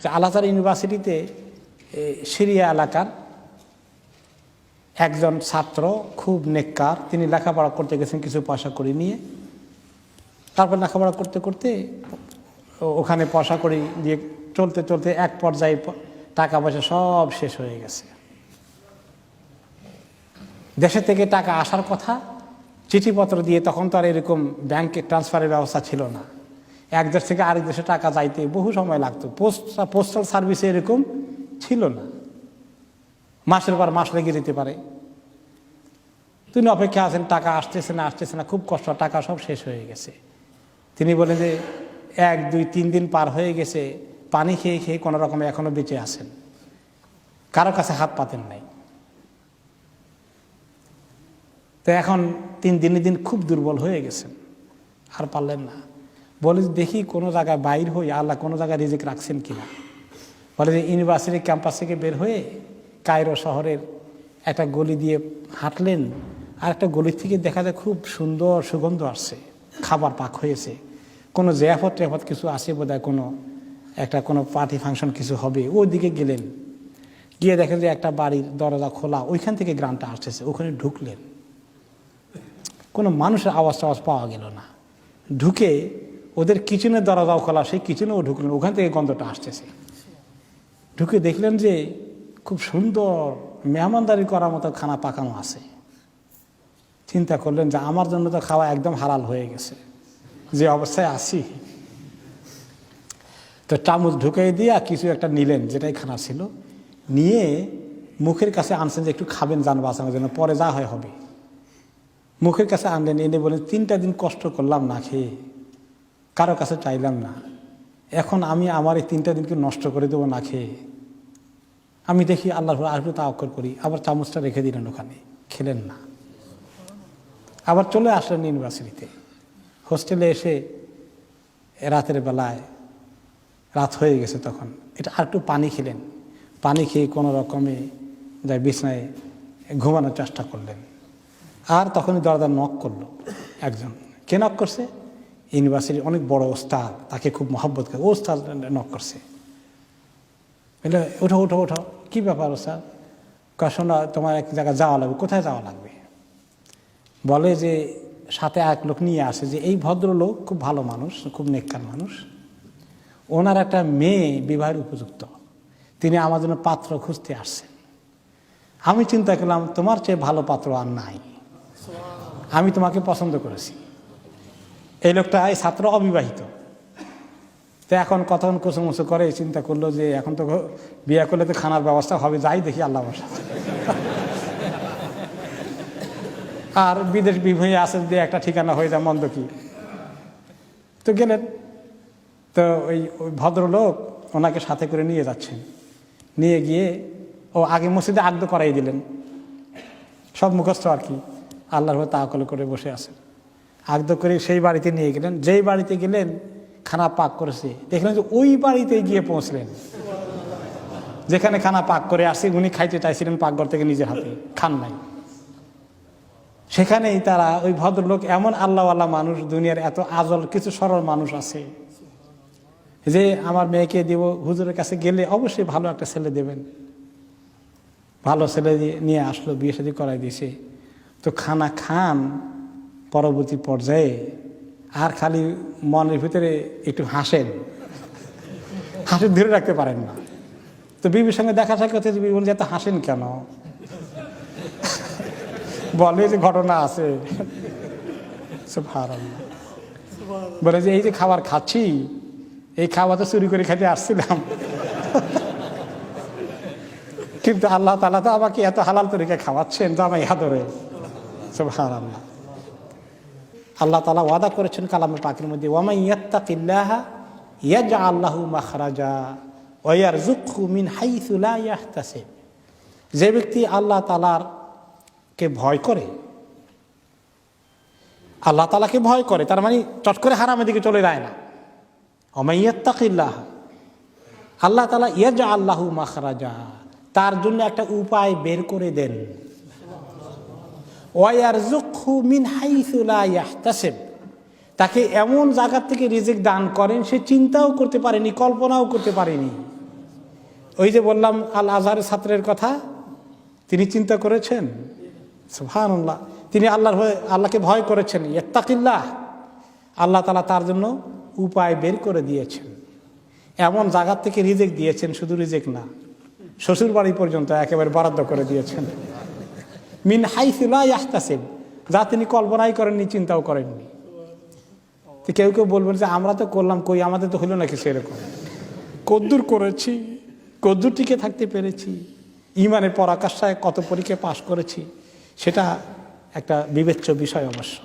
যে আল আজহার ইউনিভার্সিটিতে সিরিয়া এলাকার একজন ছাত্র খুব নেককার, তিনি লেখাপড়া করতে গেছেন কিছু পয়সা করে নিয়ে। তারপর লেখাপড়া করতে করতে ওখানে পয়সা করি দিয়ে চলতে চলতে এক পর্যায়ে টাকা পয়সা সব শেষ হয়ে গেছে। দেশে থেকে টাকা আসার কথা, চিঠিপত্র দিয়ে, তখন তো আর এরকম ব্যাংকে ট্রান্সফারের ব্যবস্থা ছিল না। এক দেশ থেকে আরেক দেশে টাকা যাইতে বহু সময় লাগতো। পোস্টাল সার্ভিসে এরকম ছিল না, মাসের পর মাস লেগে যেতে পারে। তিনি অপেক্ষা আছেন, টাকা আসতেছে না, খুব কষ্ট, টাকা সব শেষ হয়ে গেছে। তিনি বলেন যে 1, 2, 3 দিন পার হয়ে গেছে, পানি খেয়ে খেয়ে কোনো রকমে এখনো বেঁচে আছেন, কারো কাছে হাত পাতেন নাই। তো এখন 3 দিনে দিন খুব দুর্বল হয়ে গেছেন, আর পারলেন না। বলে দেখি কোনো জায়গায় বাইর হই, আল্লাহ কোনো জায়গায় রিজিক রাখছেন কিনা। বলে যে ইউনিভার্সিটি ক্যাম্পাস থেকে বের হয়ে কায়রো শহরের একটা গলি দিয়ে হাঁটলেন, আর একটা গলি থেকে দেখা যায় খুব সুন্দর সুগন্ধ আসছে, খাবার পাক হয়েছে, কোনো জিয়াফত টিয়াফত কিছু আসে বোধহয়, কোনো পার্টি ফাংশন কিছু হবে। ওই দিকে গেলেন, গিয়ে দেখেন যে একটা বাড়ির দরজা খোলা, ওইখান থেকে গ্রামটা আসতেছে। ওখানে ঢুকলেন, কোনো মানুষের আওয়াজ টাওয়াজ পাওয়া গেল না। ঢুকে ওদের কিচেনের দরজাও খোলা, সেই কিচেনেও ঢুকলেন, ওখান থেকে গন্ধটা আসতেছে। ঢুকে দেখলেন যে খুব সুন্দর মেহমানদারি করার মতো খানা পাকানো আছে। চিন্তা করলেন যে আমার জন্য তো খাওয়া একদম হালাল হয়ে গেছে, যে অবস্থায় আছি। তো চামচ ঢুকিয়ে দিয়ে কিছু একটা নিলেন, যেটাই খানা ছিল, নিয়ে মুখের কাছে আনছেন যে একটু খাবেন যান বাঁচানোর জন্য, পরে যা হয় হবে। মুখের কাছে আনলেন, এনে বলেন 3টা দিন কষ্ট করলাম না খেয়ে, কারো কাছে চাইলাম না, এখন আমি আমার এই 3টা দিনকে নষ্ট করে দেবো না খেয়ে। আমি দেখি আল্লাহর আসবে তাওয়াক্কুল করি। আবার চামচটা রেখে দিলেন ওখানে, খেলেন না। আবার চলে আসলেন ইউনিভার্সিটিতে। হোস্টেলে এসে রাতের বেলায়, রাত হয়ে গেছে তখন, এটা আর একটু পানি খেলেন। পানি খেয়ে কোনো রকমে যাই বিছনায় ঘুমানোর চেষ্টা করলেন। আর তখনই দরজা নক করলো একজন। কে নক করছে? ইউনিভার্সিটির অনেক বড় ওস্তাদ, তাকে খুব মহব্বত করে ওস্তাদ নক করছে। বলে ওঠো ওঠো ওঠো, কী ব্যাপার ওস্তাদ? শোনো, তোমার এক জায়গায় যাওয়া লাগবে। কোথায় যাওয়া লাগবে? বলে যে সাথে এক লোক নিয়ে আসে, যে এই ভদ্রলোক খুব ভালো মানুষ, খুব নেককার মানুষ, ওনার একটা মেয়ে বিবাহের উপযুক্ত, তিনি আমার জন্য পাত্র খুঁজতে আসছেন। আমি চিন্তা করলাম তোমার চেয়ে ভালো পাত্র আর নাই, আমি তোমাকে পছন্দ করেছি। এই লোকটা এই ছাত্র অবিবাহিত, তো এখন কতক্ষণ কুচুমুচু করে চিন্তা করলো যে এখন তো বিয়ে করলে তো খানার ব্যবস্থা হবে, যাই দেখি আল্লাহ বসা। আর বিদেশ বিভূমি আছে যে একটা ঠিকানা হয়ে যায়, মন্দ কি। তো গেলেন, তো ওই ভদ্রলোক ওনাকে সাথে করে নিয়ে যাচ্ছেন। নিয়ে গিয়ে আগে মসজিদে আগদ করাই দিলেন, সব মুখস্থ আর কি, আল্লাহর তাওয়াক্কুল করে বসে আছেন। আগদ করে সেই বাড়িতে নিয়ে গেলেন। যেই বাড়িতে গেলেন খানা পাক করেছে, দেখলেন যে ওই বাড়িতে গিয়ে পৌঁছলেন যেখানে খানা পাক করে আসছে। উনি খাইতে চাইছিলেন পাকঘর থেকে নিজের হাতে, খান নাই। সেখানেই তারা, ওই ভদ্রলোক এমন আল্লাহওয়ালা মানুষ, দুনিয়ার এত আজল কিছু সরল মানুষ আছে যে আমার মেয়েকে দিব, হুজুরের কাছে গেলে অবশ্যই ভালো একটা ছেলে দেবেন। ভালো ছেলে নিয়ে আসলো, বিয়ে শাদী করাই দিয়েছে। তো খানা খান, পরবর্তী পর্যায়ে আর খালি মনের ভিতরে একটু হাসেন, হাসি ধরে রাখতে পারেন না। তো বিবির সঙ্গে দেখা সাক্ষাৎ হচ্ছে, বিবি বলে যে এত হাসেন কেন? বলে যে ঘটনা আছে। বলে যে এই যে খাবার খাচ্ছি, এই খাবার তো চুরি করে খেতে আসছিলাম, কিন্তু আল্লাহ তাআলা তো আমাকে এত হালাল তরিকায় খাওয়াচ্ছেন, জামাই আদরে। সুবহানাল্লাহ। আল্লাহ তাআলা ওয়াদা করেছেন কালামে পাকের মধ্যে, ওয়ামান ইয়াত্তাকিল্লাহা ইয়াজআল লাহু মাখরাজা ওয়া ইয়ারযুকহু মিন হাইসু লা ইয়াহতাসিব। যে ব্যক্তি আল্লাহ তাআলার কে ভয় করে, আল্লাহ তাআলাকে ভয় করে, তার মানে চট করে হারামের দিকে চলে যায় না। ওয়ামান ইয়াত্তাকিল্লাহ, আল্লাহ তাআলা ইয়াজআল লাহু মাখরাজা, তার জন্য একটা উপায় বের করে দেন। ওয়া ইয়ারযুকহু মিন হাইসু লা ইয়াহতাসিব, তাকে এমন জায়গা থেকে রিজিক দান করেন সে চিন্তাও করতে পারেনি, কল্পনাও করতে পারেনি। ওই যে বললাম আল আজহারের ছাত্রের কথা, তিনি চিন্তা করেছেন সুবহানাল্লাহ, তিনি আল্লাহকে ভয় করেছেন, ইত্তাকিল্লাহ, আল্লাহ তাআলা তার জন্য উপায় বের করে দিয়েছেন। এমন জায়গার থেকে রিজিক দিয়েছেন, শুধু রিজিক না, শ্বশুর বাড়ি পর্যন্ত একেবারে বরাদ্দ করে দিয়েছেন। মিন হাইসু লা ইয়াহতাসিব, যা তিনি কল্পনাই করেননি, চিন্তাও করেননি। তো কেউ কেউ বলবেন যে আমরা তো করলাম, কই আমাদের তো হলো না কিছু এরকম। কদ্দুর করেছি, কদ্দুর টিকে থাকতে পেরেছি, ইমানের পরাকাষ্ঠায় কত পরীক্ষায় পাশ করেছি, সেটা একটা বিবেচ্য বিষয় অবশ্য।